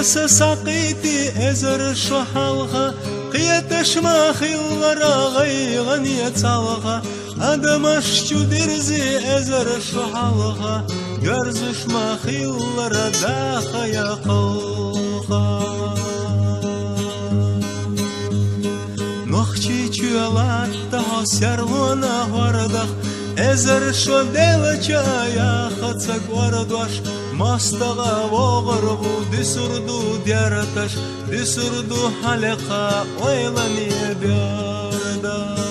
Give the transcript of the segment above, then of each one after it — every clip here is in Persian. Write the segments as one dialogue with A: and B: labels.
A: درس سقيتي ازر شحالها قيتش ما خيلغرا غيغني تالغا ادمش چو درزي ازر شحالها گرزش ما خيلغرا داخا يقلغا نخچي چوالات تها سيرلونا وردخ ازر شو دلچا يا خطسك وردوش ماستغا وغربو دسردو ديارتش دسردو حلقا ويلاني بيارداش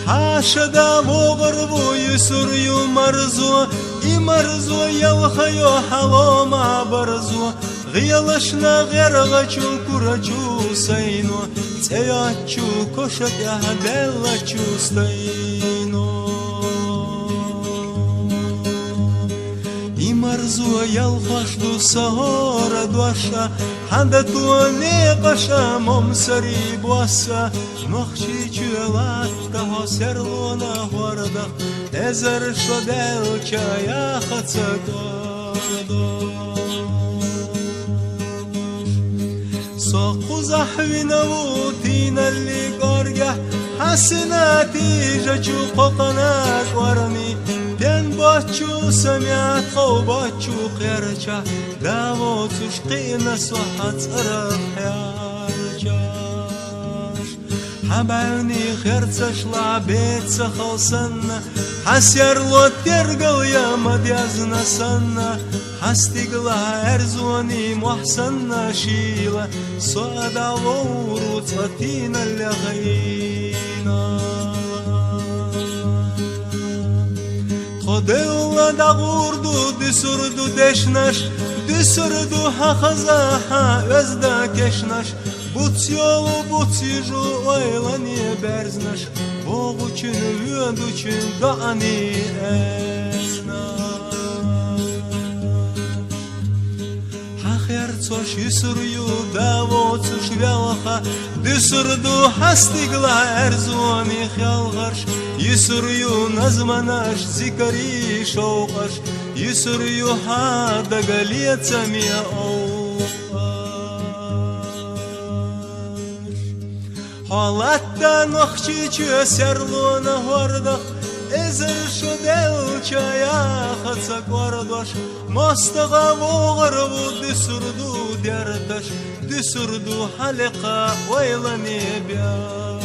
A: حاشدا وغربو يسريو مرزو مرزو يلخيو حلو مع برزو غيلشنا غيرغچو كورچو سينو تياچو كوشك هدلچو ستينو مرزو يلخشدو سهورة دوشا حدتو نيقشا ممسري بوسا نخشي چوالات تهو سرلونا وردخ ازر شدل چايا خطسك وردوش ساقو زحوينو تينا اللي قرقه حسناتي جاچو قطنات ورمي دن باتشو سمعت خو باتشو قيرچا داوو تشقينا صحت صرف حيارچاش حباوني خيرتش لعبيت سخلصنا حسير لو ترقل يا مديازنا سنة حستقلها ارزوني محسنة شيلة صعدا وورو تلاتينا اللي غينا خديولا دا غوردو دسردو دشنش دسردو حخزا ازدا كشنش بوتيولو بوتيجو ويلاني برزنش بوغو چن ويندو چن داني اسناش حخيرتوش يسريو داوو تش ويلخا دسردو حستيقلا ارزوني خيالغرش يسريو نزمناش زكري شوقش يسريو حادا قليت سميع اوقاش حالتا نخشي چو سرلونا وردخ ازر شدل چايا خطسك وردوش مستغا وغربو دسردو ديارتش دسردو حلقا ويلاني بيار